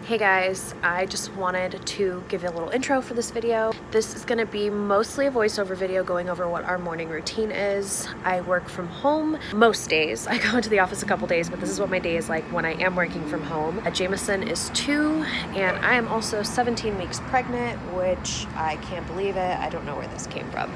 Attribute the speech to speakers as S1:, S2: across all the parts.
S1: Hey guys, I just wanted to give you a little intro for this video. This is going to be mostly a voiceover video going over what our morning routine is. I work from home most days. I go into the office a couple days, but this is what my day is like when I am working from home. Jameson is 2 and I am also 17 weeks pregnant, which I can't believe it. I don't know where this came from.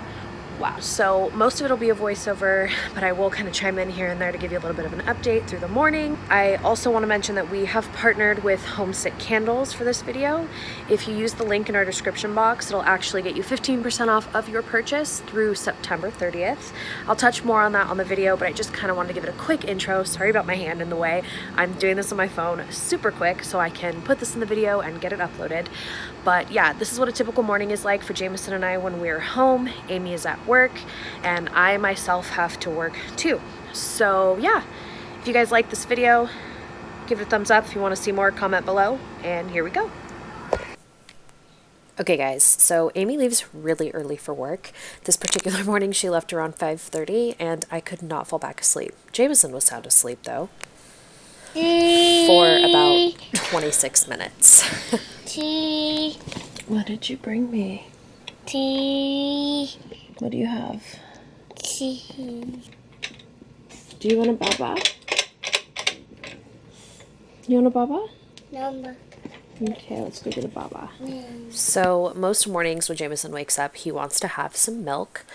S1: Wow. So most of it will be a voiceover, but I will kind of chime in here and there to give you a little bit of an update through the morning. I also want to mention that we have partnered with Homesick Candles for this video. If you use the link in our description box, it'll actually get you 15% off of your purchase through September 30th. I'll touch more on that on the video, but I just kind of wanted to give it a quick intro. Sorry about my hand in the way. I'm doing this on my phone super quick so I can put this in the video and get it uploaded. But yeah, this is what a typical morning is like for Jameson and I when we're home. Amy is at work and I myself have to work too. So yeah, if you guys like this video, give it a thumbs up. If you want to see more, comment below, and here we go. Okay guys, so Amy leaves really early for work. This particular morning she left around 5:30 and I could not fall back asleep. Jameson was sound asleep though for about 26 minutes.
S2: Tea.
S1: What did you bring me?
S2: Tea.
S1: What do you have?
S2: Tea.
S1: Do you want a baba? You want a baba?
S2: Number.
S1: Okay, let's go get a baba. So most mornings when Jameson wakes up, he wants to have some milk.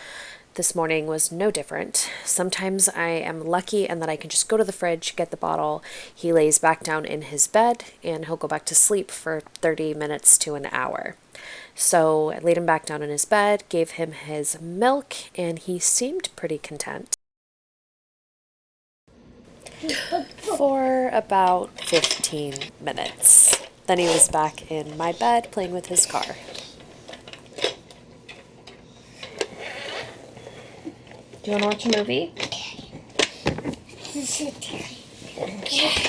S1: This morning was no different. Sometimes I am lucky and that I can just go to the fridge, get the bottle. He lays back down in his bed and he'll go back to sleep for 30 minutes to an hour. So I laid him back down in his bed, gave him his milk, and he seemed pretty content. For about 15 minutes. Then he was back in my bed playing with his car. Do you want to watch a movie? Okay.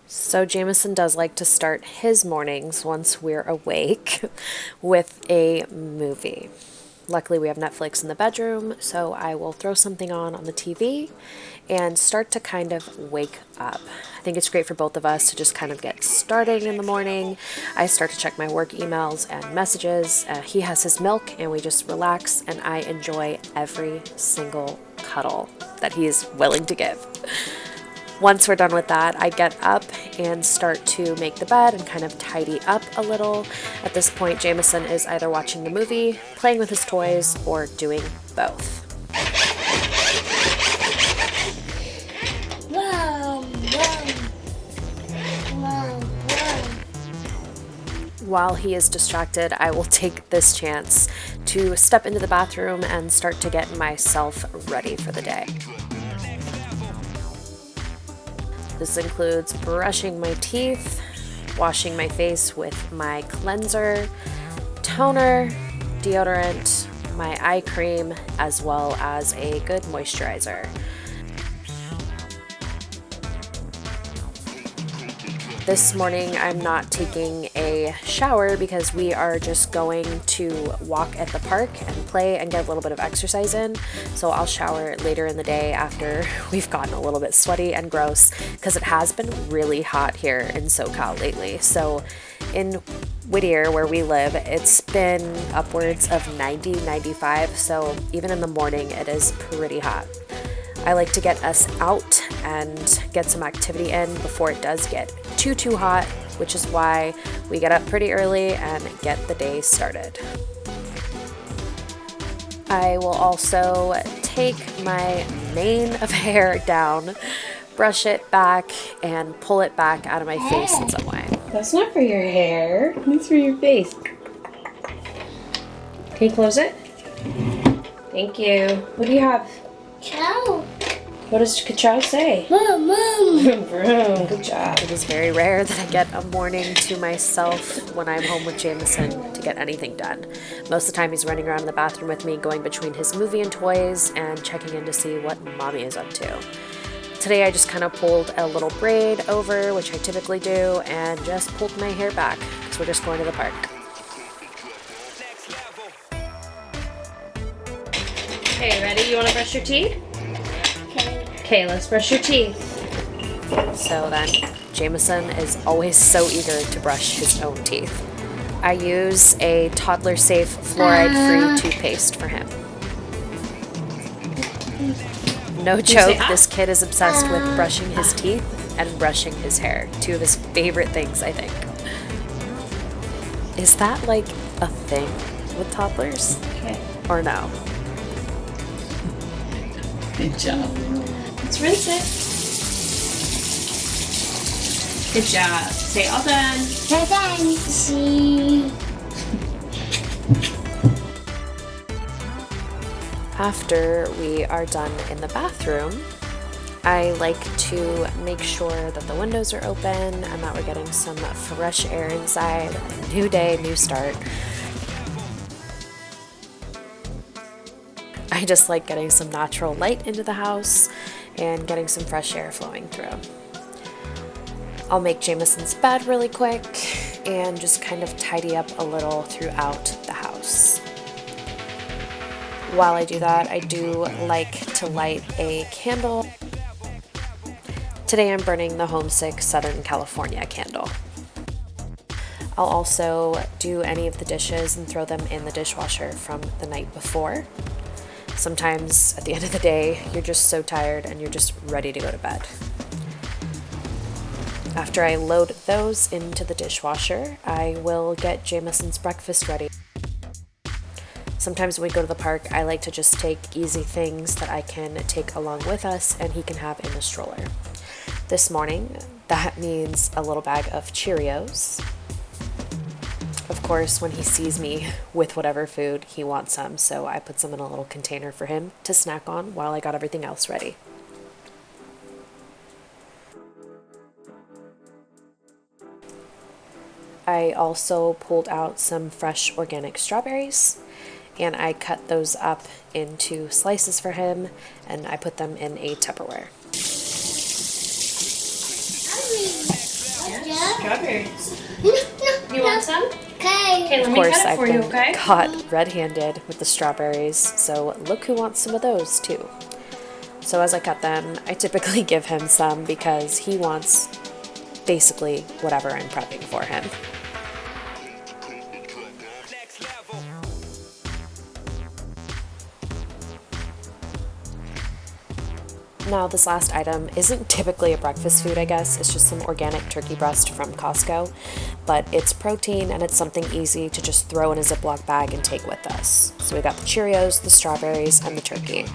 S1: So Jameson does like to start his mornings once we're awake with a movie. Luckily we have Netflix in the bedroom, so I will throw something on the TV and start to kind of wake up. I think it's great for both of us to just kind of get started in the morning. I start to check my work emails and messages. He has his milk and we just relax, and I enjoy every single cuddle that he is willing to give. Once we're done with that, I get up and start to make the bed and kind of tidy up a little. At this point, Jameson is either watching the movie, playing with his toys, or doing both. While he is distracted, I will take this chance to step into the bathroom and start to get myself ready for the day. This includes brushing my teeth, washing my face with my cleanser, toner, deodorant, my eye cream, as well as a good moisturizer. This morning I'm not taking a shower because we are just going to walk at the park and play and get a little bit of exercise in. So I'll shower later in the day after we've gotten a little bit sweaty and gross, because it has been really hot here in SoCal lately. So in Whittier, where we live, it's been upwards of 90, 95. So even in the morning, it is pretty hot. I like to get us out and get some activity in before it does get too hot, which is why we get up pretty early and get the day started. I will also take my mane of hair down, brush it back, and pull it back out of my face in some way.
S3: That's not for your hair. That's for your face. Can you close it? Thank you. What do you have?
S2: Cow.
S3: What does Ka-chow say?
S2: Mom, mom.
S3: Vroom. Good job.
S1: It is very rare that I get a morning to myself when I'm home with Jameson to get anything done. Most of the time he's running around in the bathroom with me, going between his movie and toys and checking in to see what mommy is up to. Today I just kind of pulled a little braid over, which I typically do, and just pulled my hair back because we're just going to the park.
S3: Okay, ready? You want to brush your teeth?
S2: Okay.
S3: Okay, let's brush your teeth.
S1: So then Jameson is always so eager to brush his own teeth. I use a Toddler safe fluoride-free toothpaste for him. No joke, this kid is obsessed with brushing his teeth and brushing his hair. Two of his favorite things, I think. Is that like a thing with toddlers?
S3: Okay.
S1: Or no?
S3: Good job. Let's rinse it. Good job. Say all done.
S1: After we are done in the bathroom, I like to make sure that the windows are open and that we're getting some fresh air inside. New day, new start. I just like getting some natural light into the house and getting some fresh air flowing through. I'll make Jameson's bed really quick and just kind of tidy up a little throughout the house. While I do that, I do like to light a candle. Today I'm burning the Homesick Southern California candle. I'll also do any of the dishes and throw them in the dishwasher from the night before. Sometimes at the end of the day, you're just so tired and you're just ready to go to bed. After I load those into the dishwasher, I will get Jameson's breakfast ready. Sometimes when we go to the park, I like to just take easy things that I can take along with us and he can have in the stroller. This morning, that means a little bag of Cheerios. Of course, when he sees me with whatever food, he wants some, so I put some in a little container for him to snack on while I got everything else ready. I also pulled out some fresh organic strawberries, and I cut those up into slices for him, and I put them in a Tupperware.
S3: Strawberries. You want some? Okay,
S1: Of course, I've been caught red-handed with the strawberries, so look who wants some of those too. So as I cut them, I typically give him some because he wants basically whatever I'm prepping for him. Now, this last item isn't typically a breakfast food, I guess. It's just some organic turkey breast from Costco, but it's protein and it's something easy to just throw in a Ziploc bag and take with us. So we got the Cheerios, the strawberries, and the turkey.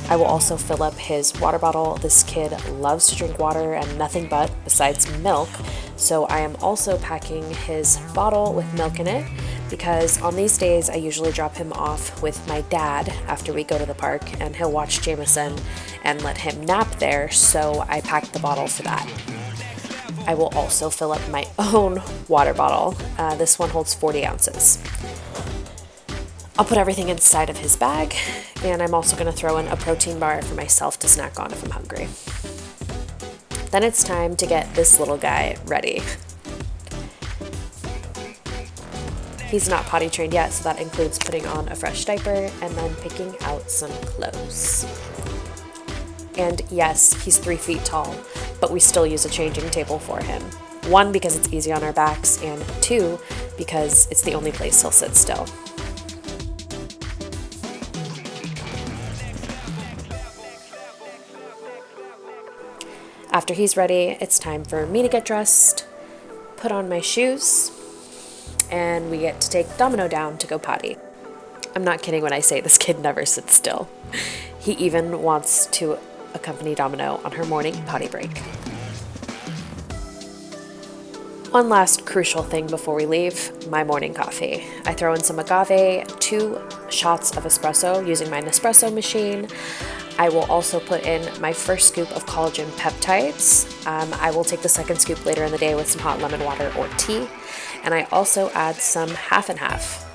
S1: I will also fill up his water bottle. This kid loves to drink water and nothing but besides milk, so I am also packing his bottle with milk in it because on these days I usually drop him off with my dad after we go to the park and he'll watch Jameson and let him nap there, so I packed the bottle for that. I will also fill up my own water bottle. This one holds 40 ounces. I'll put everything inside of his bag, and I'm also going to throw in a protein bar for myself to snack on if I'm hungry. Then it's time to get this little guy ready. He's not potty trained yet, so that includes putting on a fresh diaper and then picking out some clothes. And yes, he's 3 feet tall, but we still use a changing table for him. 1, because it's easy on our backs, and 2, because it's the only place he'll sit still. After he's ready, it's time for me to get dressed, put on my shoes, and we get to take Domino down to go potty. I'm not kidding when I say this kid never sits still. He even wants to accompany Domino on her morning potty break. One last crucial thing before we leave, my morning coffee. I throw in some agave, 2 shots of espresso using my Nespresso machine. I will also put in my first scoop of collagen peptides. I will take the second scoop later in the day with some hot lemon water or tea. And I also add some half and half.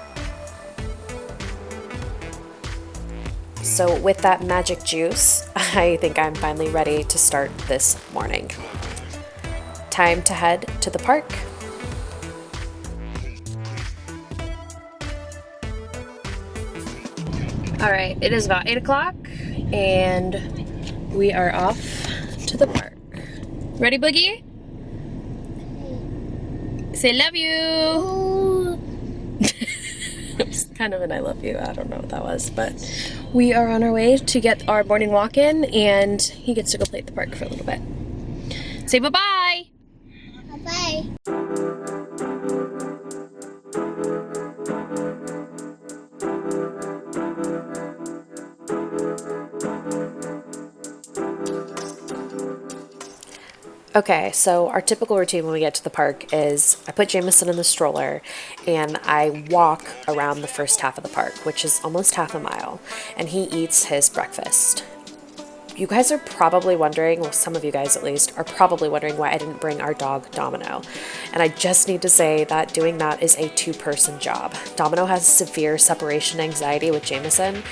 S1: So with that magic juice, I think I'm finally ready to start this morning. Time to head to the park.
S3: All right, it is about 8 o'clock and
S1: we are off to the park. Ready, Boogie? Say love you.
S2: Oh.
S1: It was kind of an I love you. I don't know what that was, but we are on our way to get our morning walk in, and he gets to go play at the park for a little bit. Say bye-bye.
S2: Bye.
S1: Okay, so our typical routine when we get to the park is I put Jameson in the stroller and I walk around the first half of the park, which is almost half a mile, and he eats his breakfast. You guys are probably wondering, well, some of you guys at least, are probably wondering why I didn't bring our dog Domino. And I just need to say that doing that is a two-person job. Domino has severe separation anxiety with Jameson,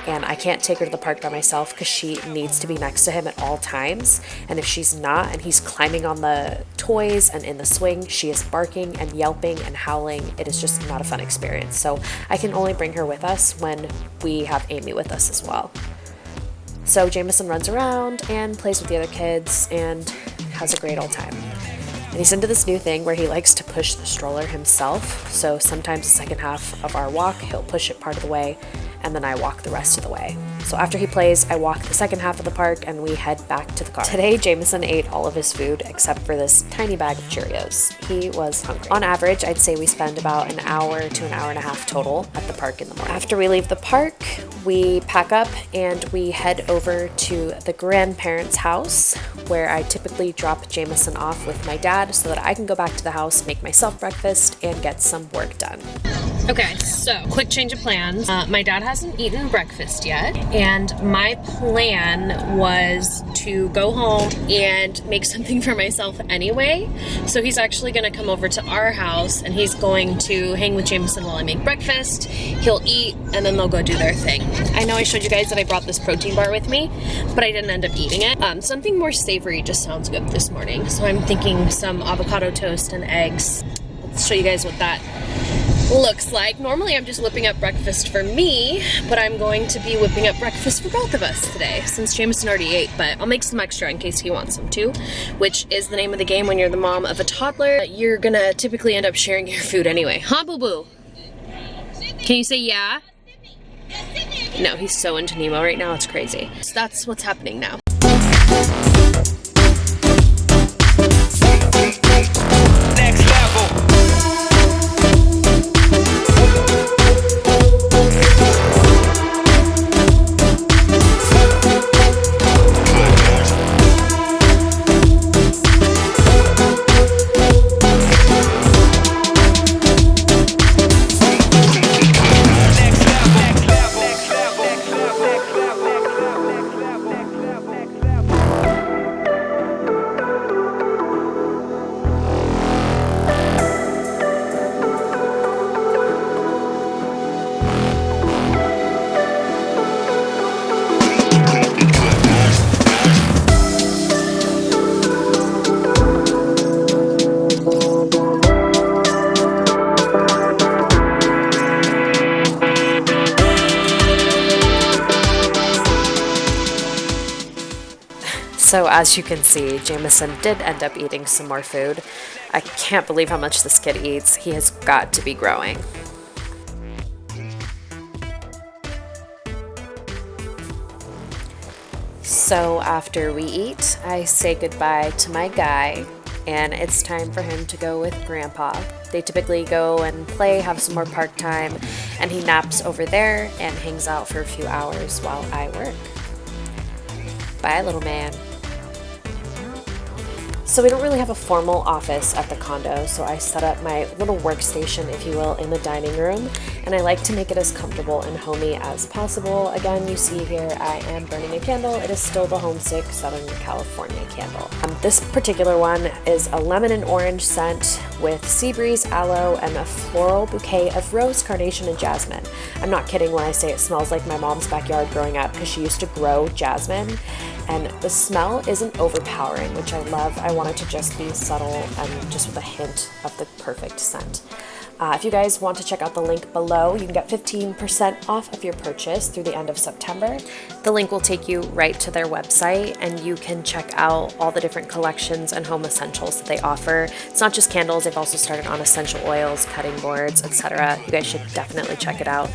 S1: and I can't take her to the park by myself because she needs to be next to him at all times. And if she's not, and he's climbing on the toys and in the swing, she is barking and yelping and howling. It is just not a fun experience. So I can only bring her with us when we have Amy with us as well. So Jameson runs around and plays with the other kids and has a great old time. And he's into this new thing where he likes to push the stroller himself. So sometimes the second half of our walk, he'll push it part of the way, and then I walk the rest of the way. So after he plays, I walk the second half of the park and we head back to the car. Today, Jameson ate all of his food except for this tiny bag of Cheerios. He was hungry. On average, I'd say we spend about an hour to an hour and a half total at the park in the morning. After we leave the park, we pack up and we head over to the grandparents' house, where I typically drop Jameson off with my dad so that I can go back to the house, make myself breakfast, and get some work done. Okay, so quick change of plans. My dad hasn't eaten breakfast yet, and my plan was to go home and make something for myself anyway. So he's actually gonna come over to our house and he's going to hang with Jameson while I make breakfast. He'll eat and then they'll go do their thing. I know I showed you guys that I brought this protein bar with me, but I didn't end up eating it. Something more savory just sounds good this morning. So I'm thinking some avocado toast and eggs. Let's show you guys what that looks like. Normally I'm just whipping up breakfast for me, but I'm going to be whipping up breakfast for both of us today since Jameson already ate, but I'll make some extra in case he wants some too, which is the name of the game when you're the mom of a toddler. You're gonna typically end up sharing your food anyway. Huh, boo-boo? Can you say yeah? No, he's so into Nemo right now, it's crazy. So that's what's happening now.
S4: Next level.
S1: So as you can see, Jameson did end up eating some more food. I can't believe how much this kid eats. He has got to be growing. So after we eat, I say goodbye to my guy, and it's time for him to go with Grandpa. They typically go and play, have some more park time, and he naps over there and hangs out for a few hours while I work. Bye, little man. So we don't really have a formal office at the condo, so I set up my little workstation, if you will, in the dining room, and I like to make it as comfortable and homey as possible. Again, you see here I am burning a candle. It is still the Homesick Southern California candle. This particular one is a lemon and orange scent with sea breeze, aloe, and a floral bouquet of rose, carnation, and jasmine. I'm not kidding when I say it smells like my mom's backyard growing up because she used to grow jasmine, and the smell isn't overpowering, which I love. I want it to just be subtle and just with a hint of the perfect scent. If you guys want to check out the link below, you can get 15% off of your purchase through the end of September. The link will take you right to their website, and you can check out all the different collections and home essentials that they offer. It's not just candles, they've also started on essential oils, cutting boards, etc. You guys should definitely check it out.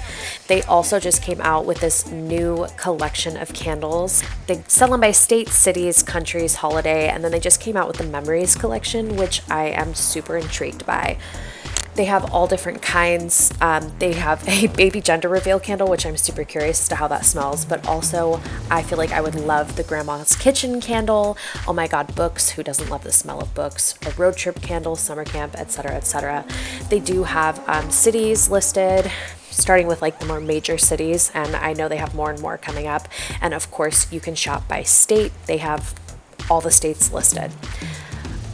S1: They also just came out with this new collection of candles. They sell them by state, cities, countries, holiday, and then they just came out with the Memories collection, which I am super intrigued by. They have all different kinds. They have a baby gender reveal candle, which I'm super curious as to how that smells, but also I feel like I would love the Grandma's Kitchen candle. Oh my God, books. Who doesn't love the smell of books? A road trip candle, summer camp, etc., etc. They do have cities listed, starting with like the more major cities, and I know they have more and more coming up. And of course, you can shop by state. They have all the states listed.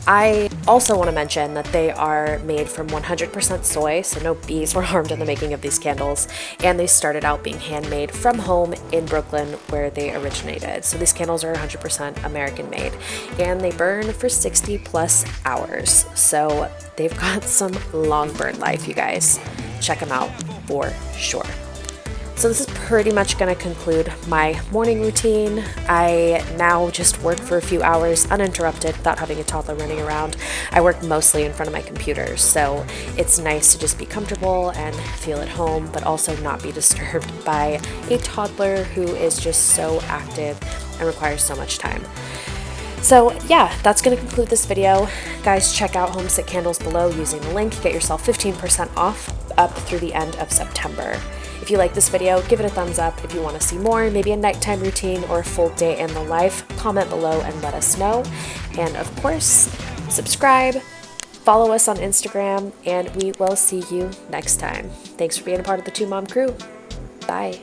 S1: I also want to mention that they are made from 100% soy, so no bees were harmed in the making of these candles, and they started out being handmade from home in Brooklyn where they originated. So these candles are 100% American made, and they burn for 60 plus hours. So they've got some long burn life, you guys. Check them out for sure. So this is pretty much going to conclude my morning routine. I now just work for a few hours uninterrupted without having a toddler running around. I work mostly in front of my computer, so it's nice to just be comfortable and feel at home, but also not be disturbed by a toddler who is just so active and requires so much time. So yeah, that's going to conclude this video. Guys, check out Homesick Candles below using the link. Get yourself 15% off up through the end of September. If you like this video, give it a thumbs up. If you want to see more, maybe a nighttime routine or a full day in the life, comment below and let us know. And of course, subscribe, follow us on Instagram, and we will see you next time. Thanks for being a part of the Two Mom Crew. Bye.